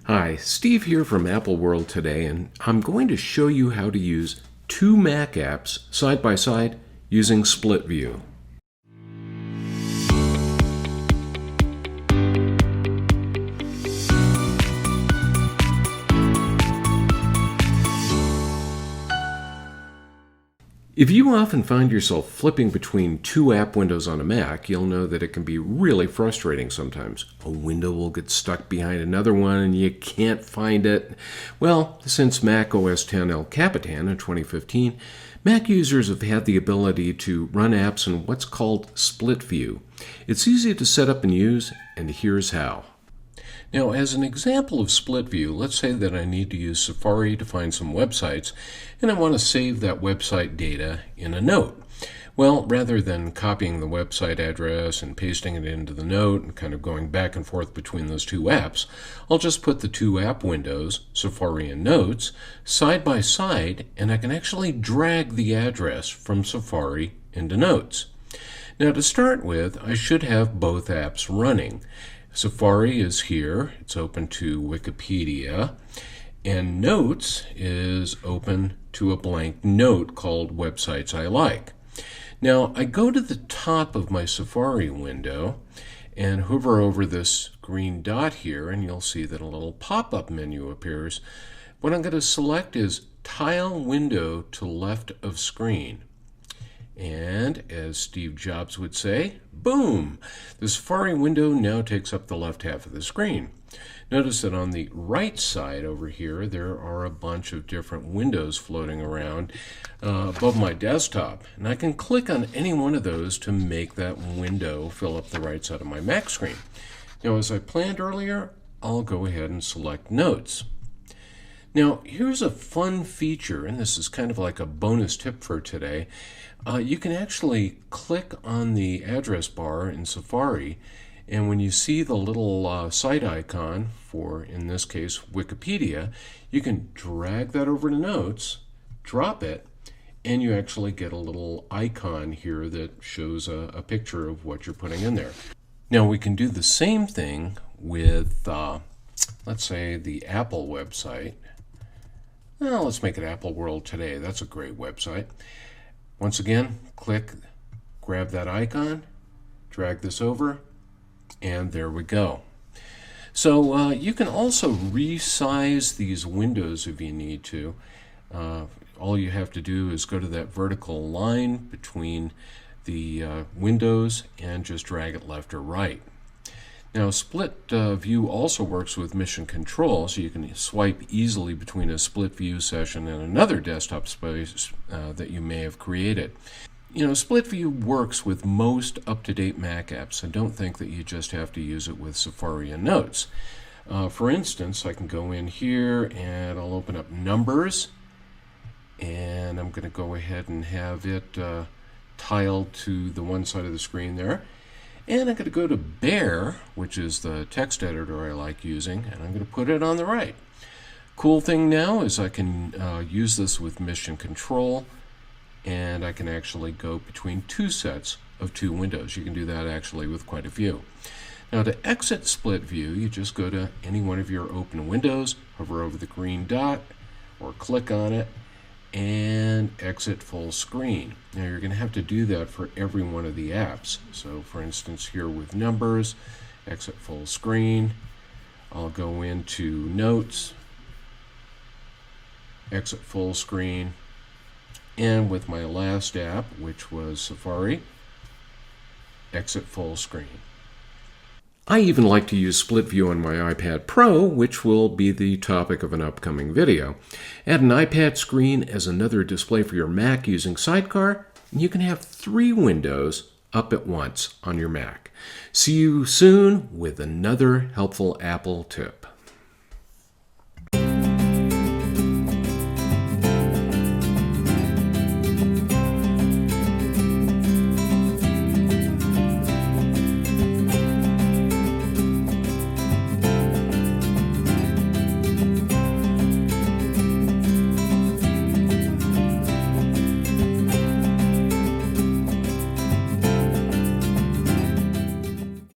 Hi, Steve here from Apple World today, and I'm going to show you how to use two Mac apps side by side using Split View. If you often find yourself flipping between two app windows on a Mac, you'll know that it can be really frustrating sometimes. A window will get stuck behind another one and you can't find it. Well, since macOS 10 Capitan in 2015, Mac users have had the ability to run apps in what's called Split View. It's easy to set up and use, and here's how. Now, as an example of split view, let's say that I need to use Safari to find some websites, and I want to save that website data in a note. Well, rather than copying the website address and pasting it into the note and kind of going back and forth between those two apps, I'll just put the two app windows, Safari and Notes, side by side, and I can actually drag the address from Safari into Notes. Now, to start with, I should have both apps running. Safari is here, it's open to Wikipedia, and Notes is open to a blank note called Websites I Like. Now, I go to the top of my Safari window and hover over this green dot here, and you'll see that a little pop-up menu appears. What I'm going to select is Tile Window to Left of Screen. And as Steve Jobs would say, boom! The Safari window now takes up the left half of the screen. Notice that on the right side over here, there are a bunch of different windows floating around above my desktop. And I can click on any one of those to make that window fill up the right side of my Mac screen. Now, as I planned earlier, I'll go ahead and select Notes. Now, here's a fun feature, and this is kind of like a bonus tip for today. You can actually click on the address bar in Safari, and when you see the little site icon for, in this case, Wikipedia, you can drag that over to Notes, drop it, and you actually get a little icon here that shows a picture of what you're putting in there. Now, we can do the same thing with, let's say, the Apple website. Well, let's make it Apple World Today. That's a great website. Once again, click, grab that icon, drag this over, and there we go. So you can also resize these windows if you need to. All you have to do is go to that vertical line between the windows and just drag it left or right. Now, Split View also works with Mission Control, so you can swipe easily between a Split View session and another desktop space that you may have created. You know, Split View works with most up-to-date Mac apps, so don't think that you just have to use it with Safari and Notes. For instance, I can go in here and I'll open up Numbers, and I'm going to go ahead and have it tiled to the one side of the screen there. And I'm going to go to Bear, which is the text editor I like using, and I'm going to put it on the right. Cool thing now is I can use this with Mission Control, and I can actually go between two sets of two windows. You can do that actually with quite a few. Now, to exit Split View, you just go to any one of your open windows, hover over the green dot, or click on it, and exit full screen. Now, you're going to have to do that for every one of the apps. So, for instance, here with Numbers, exit full screen. I'll go into Notes, exit full screen, and with my last app, which was Safari, exit full screen. I even like to use Split View on my iPad Pro, which will be the topic of an upcoming video. Add an iPad screen as another display for your Mac using Sidecar, and you can have 3 windows up at once on your Mac. See you soon with another helpful Apple tip.